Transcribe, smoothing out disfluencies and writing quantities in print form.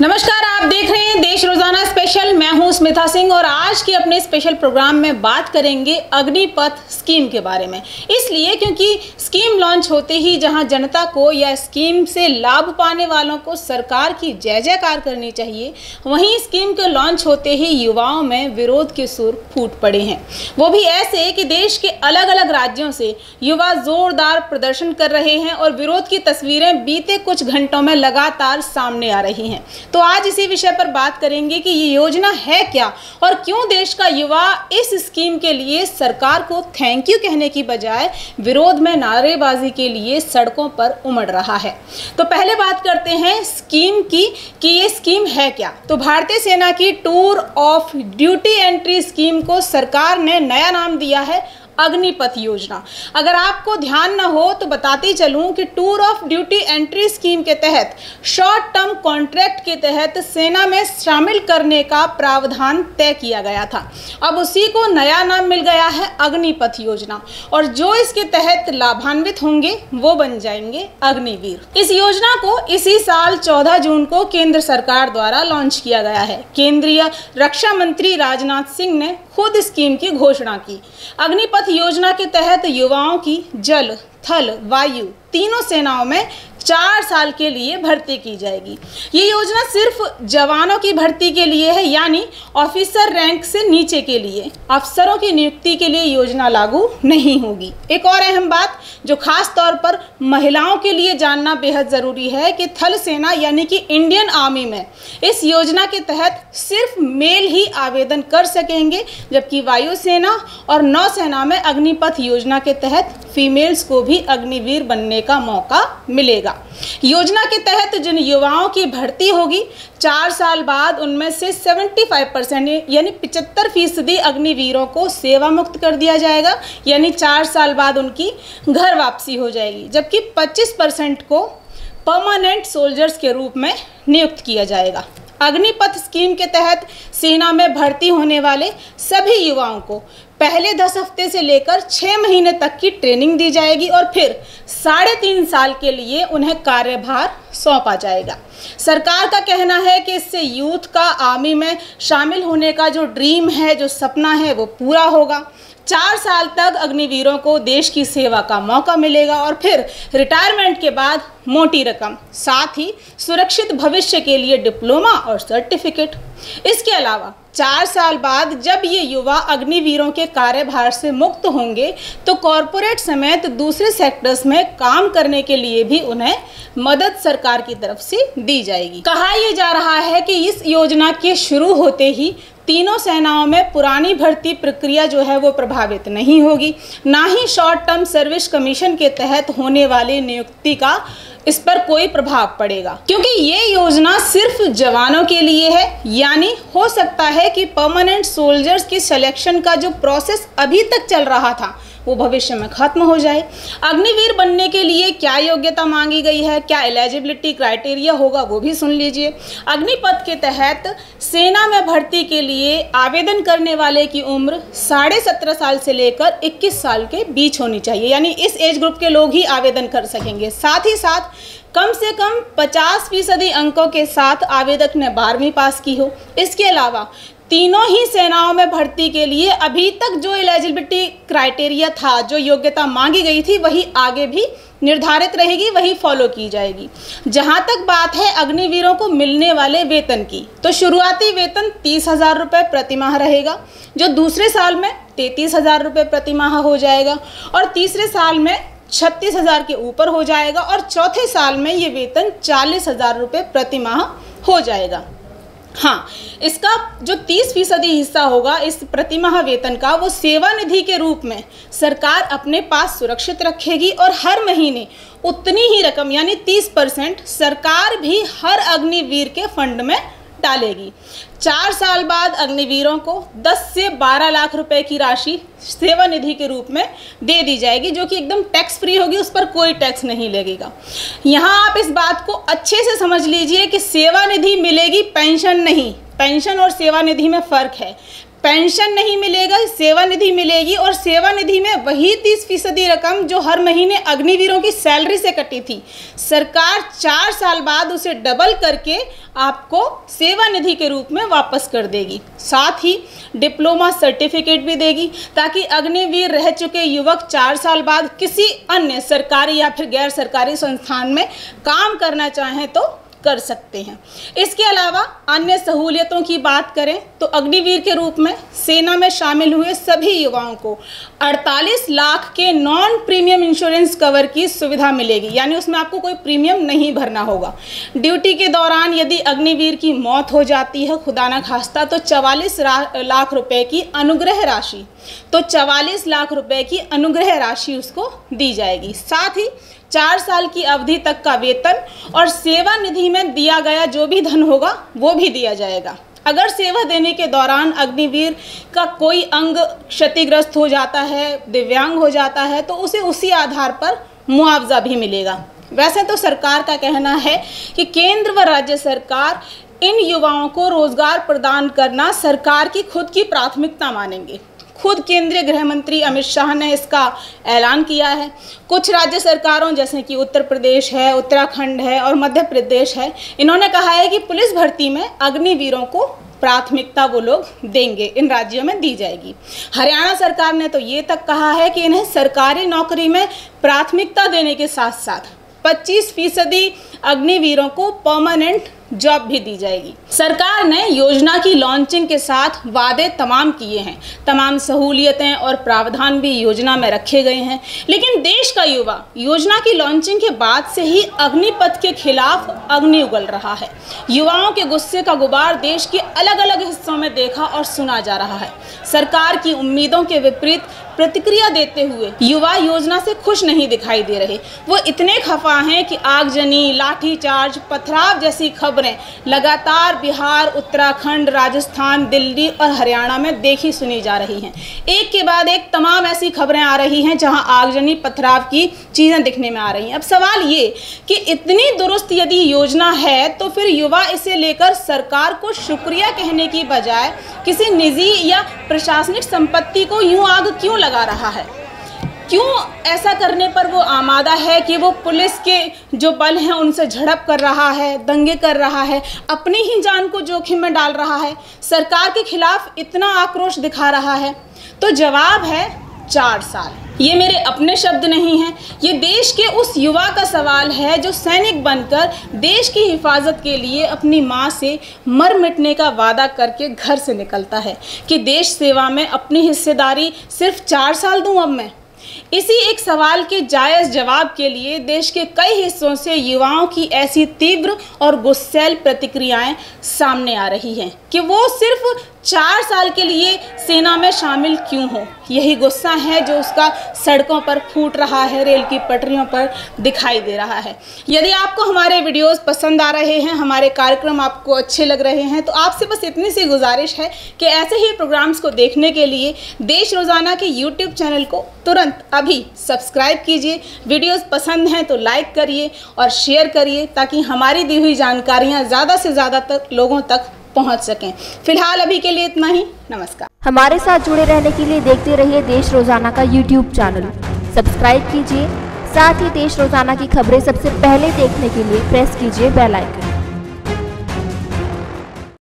नमस्कार, आप देख रहे हैं देश रोजाना स्पेशल। मैं हूं स्मिता सिंह और आज के अपने स्पेशल प्रोग्राम में बात करेंगे अग्निपथ स्कीम के बारे में। इसलिए क्योंकि स्कीम लॉन्च होते ही जहां जनता को या स्कीम से लाभ पाने वालों को सरकार की जय जयकार करनी चाहिए, वहीं स्कीम के लॉन्च होते ही युवाओं में विरोध के सुर फूट पड़े हैं। वो भी ऐसे कि देश के अलग अलग राज्यों से युवा जोरदार प्रदर्शन कर रहे हैं और विरोध की तस्वीरें बीते कुछ घंटों में लगातार सामने आ रही हैं। तो आज इसी विषय पर बात करेंगे कि ये योजना है क्या और क्यों देश का युवा इस स्कीम के लिए सरकार को थैंक यू कहने की बजाय विरोध में नारेबाजी के लिए सड़कों पर उमड़ रहा है। तो पहले बात करते हैं स्कीम की कि ये स्कीम है क्या। तो भारतीय सेना की tour of duty entry scheme को सरकार ने नया नाम दिया है अग्निपथ योजना। अगर आपको ध्यान न हो तो बताती चलूं कि tour of duty entry scheme के तहत शॉर्ट टर्म कॉन्ट्रैक्ट के तहत सेना में शामिल करने का प्रावधान तय किया गया था। अब उसी को नया नाम मिल गया है अग्निपथ योजना और जो इसके तहत लाभान्वित होंगे वो बन जाएंगे अग्निवीर। इस योजना को इसी साल 14 जून को केंद्र सरकार द्वारा लॉन्च किया गया है। केंद्रीय रक्षा मंत्री राजनाथ सिंह ने खुद स्कीम की घोषणा की। अग्निपथ योजना के तहत युवाओं की जल, थल, वायु तीनों सेनाओं में 4 साल के लिए भर्ती की जाएगी। ये योजना सिर्फ जवानों की भर्ती के लिए है, यानी ऑफिसर रैंक से नीचे के लिए। अफसरों की नियुक्ति के लिए योजना लागू नहीं होगी। एक और अहम बात जो खास तौर पर महिलाओं के लिए जानना बेहद ज़रूरी है कि थल सेना यानी कि इंडियन आर्मी में इस योजना के तहत सिर्फ मेल ही आवेदन कर सकेंगे, जबकि वायुसेना और नौसेना में अग्निपथ योजना के तहत फीमेल्स को भी अग्निवीर बनने का मौका मिलेगा। योजना के तहत जिन युवाओं की भर्ती होगी 4 साल बाद उनमें से 75% यानी 75% अग्निवीरों को सेवा मुक्त कर दिया जाएगा, यानी 4 साल बाद उनकी घर वापसी हो जाएगी, जबकि 25% को परमानेंट सोल्जर्स के रूप में नियुक्त किया जाएगा। अग्निपथ स्कीम के तहत सेना में भर्ती होने वाले सभी युवाओं को पहले 10 हफ्ते से लेकर 6 महीने तक की ट्रेनिंग दी जाएगी और फिर 3.5 साल के लिए उन्हें कार्यभार सौंपा जाएगा। सरकार का कहना है कि इससे यूथ का आर्मी में शामिल होने का जो ड्रीम है, जो सपना है, वो पूरा होगा। 4 साल तक अग्निवीरों को देश की सेवा का मौका मिलेगा और फिर रिटायरमेंट के बाद मोटी रकम, साथ ही सुरक्षित भविष्य के लिए डिप्लोमा और सर्टिफिकेट। इसके अलावा 4 साल बाद जब ये युवा अग्निवीरों के कार्यभार से मुक्त होंगे तो कॉरपोरेट समेत दूसरे सेक्टर्स में काम करने के लिए भी उन्हें मदद सरकार की तरफ से दी जाएगी। कहा यह जा रहा है कि इस योजना के शुरू होते ही तीनों सेनाओं में पुरानी भर्ती प्रक्रिया जो है वो प्रभावित नहीं होगी, ना ही शॉर्ट टर्म सर्विस कमीशन के तहत होने वाली नियुक्ति का इस पर कोई प्रभाव पड़ेगा, क्योंकि ये योजना सिर्फ जवानों के लिए है। यानी हो सकता है कि परमानेंट सोल्जर्स की सिलेक्शन का जो प्रोसेस अभी तक चल रहा था वो भविष्य में खत्म हो जाए। अग्निवीर बनने के लिए क्या योग्यता मांगी गई है, क्या एलिजिबिलिटी क्राइटेरिया होगा, वो भी सुन लीजिए। अग्निपथ के तहत सेना में भर्ती के लिए आवेदन करने वाले की उम्र 17.5 साल से लेकर 21 साल के बीच होनी चाहिए, यानी इस एज ग्रुप के लोग ही आवेदन कर सकेंगे। साथ ही साथ कम से कम 50% अंकों के साथ आवेदक ने 12वीं पास की हो। इसके अलावा तीनों ही सेनाओं में भर्ती के लिए अभी तक जो एलिजिबिलिटी क्राइटेरिया था, जो योग्यता मांगी गई थी, वही आगे भी निर्धारित रहेगी, वही फॉलो की जाएगी। जहां तक बात है अग्निवीरों को मिलने वाले वेतन की, तो शुरुआती वेतन 30,000 रुपये प्रतिमाह रहेगा, जो दूसरे साल में 33,000 रुपये प्रतिमाह हो जाएगा और तीसरे साल में 36,000 के ऊपर हो जाएगा और चौथे साल में ये वेतन 40,000 रुपये प्रतिमाह हो जाएगा। हाँ, इसका जो 30% हिस्सा होगा इस प्रतिमाह वेतन का, वो सेवा निधि के रूप में सरकार अपने पास सुरक्षित रखेगी और हर महीने उतनी ही रकम यानी 30% सरकार भी हर अग्निवीर के फंड में डालेगी। 4 साल बाद अग्निवीरों को 10 से 12 लाख रुपए की राशि सेवा निधि के रूप में दे दी जाएगी, जो कि एकदम टैक्स फ्री होगी, उस पर कोई टैक्स नहीं लगेगा। यहाँ आप इस बात को अच्छे से समझ लीजिए कि सेवा निधि मिलेगी, पेंशन नहीं। पेंशन और सेवा निधि में फ़र्क है। पेंशन नहीं मिलेगा, सेवा निधि मिलेगी और सेवा निधि में वही 30% रकम जो हर महीने अग्निवीरों की सैलरी से कटी थी, सरकार 4 साल बाद उसे डबल करके आपको सेवा निधि के रूप में वापस कर देगी। साथ ही डिप्लोमा सर्टिफिकेट भी देगी ताकि अग्निवीर रह चुके युवक 4 साल बाद किसी अन्य सरकारी या फिर गैर सरकारी संस्थान में काम करना चाहें तो कर सकते हैं। इसके अलावा अन्य सहूलियतों की बात करें तो अग्निवीर के रूप में सेना में शामिल हुए सभी युवाओं को 48 लाख के नॉन प्रीमियम इंश्योरेंस कवर की सुविधा मिलेगी, यानी उसमें आपको कोई प्रीमियम नहीं भरना होगा। ड्यूटी के दौरान यदि अग्निवीर की मौत हो जाती है, खुदा ना खास्ता, तो 44 लाख रुपए की अनुग्रह राशि उसको दी जाएगी। साथ ही 4 साल की अवधि तक का वेतन और सेवा निधि में दिया गया जो भी धन होगा वो भी दिया जाएगा। अगर सेवा देने के दौरान अग्निवीर का कोई अंग क्षतिग्रस्त हो जाता है, दिव्यांग हो जाता है, तो उसे उसी आधार पर मुआवजा भी मिलेगा। वैसे तो सरकार का कहना है कि केंद्र व राज्य सरकार इन युवाओं को रोजगार प्रदान करना सरकार की खुद की प्राथमिकता मानेंगे। खुद केंद्रीय गृह मंत्री अमित शाह ने इसका ऐलान किया है। कुछ राज्य सरकारों जैसे कि उत्तर प्रदेश है, उत्तराखंड है और मध्य प्रदेश है, इन्होंने कहा है कि पुलिस भर्ती में अग्निवीरों को प्राथमिकता वो लोग देंगे, इन राज्यों में दी जाएगी। हरियाणा सरकार ने तो ये तक कहा है कि इन्हें सरकारी नौकरी में प्राथमिकता देने के साथ साथ 25% अग्निवीरों को परमानेंट जॉब भी दी जाएगी। सरकार ने योजना की लॉन्चिंग के साथ वादे तमाम किए हैं, तमाम सहूलियतें और प्रावधान भी योजना में रखे गए हैं, लेकिन देश का युवा योजना की लॉन्चिंग के बाद से ही अग्निपथ के खिलाफ अग्नि उगल रहा है। युवाओं के गुस्से का गुबार देश के अलग अलग हिस्सों में देखा और सुना जा रहा है। सरकार की उम्मीदों के विपरीत प्रतिक्रिया देते हुए युवा योजना से खुश नहीं दिखाई दे रहे। वो इतने खफा हैं कि आगजनी, लाठीचार्ज, पथराव जैसी खबरें लगातार बिहार, उत्तराखंड, राजस्थान, दिल्ली और हरियाणा में देखी सुनी जा रही हैं। एक के बाद एक तमाम ऐसी खबरें आ रही हैं जहां आगजनी, पथराव की चीज़ें दिखने में आ रही हैं। अब सवाल ये कि इतनी दुरुस्त यदि योजना है तो फिर युवा इसे लेकर सरकार को शुक्रिया कहने की बजाय किसी निजी या प्रशासनिक संपत्ति को यूं आग क्यों लगा रहा है? क्यों ऐसा करने पर वो आमादा है कि वो पुलिस के जो बल हैं उनसे झड़प कर रहा है, दंगे कर रहा है, अपनी ही जान को जोखिम में डाल रहा है, सरकार के खिलाफ इतना आक्रोश दिखा रहा है? तो जवाब है 4 साल। ये मेरे अपने शब्द नहीं हैं, ये देश के उस युवा का सवाल है जो सैनिक बनकर देश की हिफाजत के लिए अपनी माँ से मर मिटने का वादा करके घर से निकलता है कि देश सेवा में अपनी हिस्सेदारी सिर्फ 4 साल दूं अब मैं। इसी एक सवाल के जायज़ जवाब के लिए देश के कई हिस्सों से युवाओं की ऐसी तीव्र और गुस्सैल प्रतिक्रियाएं सामने आ रही हैं कि वो सिर्फ 4 साल के लिए सेना में शामिल क्यों हो। यही गुस्सा है जो उसका सड़कों पर फूट रहा है, रेल की पटरियों पर दिखाई दे रहा है। यदि आपको हमारे वीडियोस पसंद आ रहे हैं, हमारे कार्यक्रम आपको अच्छे लग रहे हैं, तो आपसे बस इतनी सी गुजारिश है कि ऐसे ही प्रोग्राम्स को देखने के लिए देश रोज़ाना के यूट्यूब चैनल को तुरंत अभी सब्सक्राइब कीजिए। वीडियोस पसंद हैं तो लाइक करिए और शेयर करिए ताकि हमारी दी हुई जानकारियाँ ज़्यादा से ज़्यादा लोगों तक पहुंच सकें। फिलहाल अभी के लिए इतना ही। नमस्कार। हमारे साथ जुड़े रहने के लिए देखते रहिए देश रोजाना का यूट्यूब चैनल, सब्सक्राइब कीजिए। साथ ही देश रोजाना की खबरें सबसे पहले देखने के लिए प्रेस कीजिए बेल आइकन।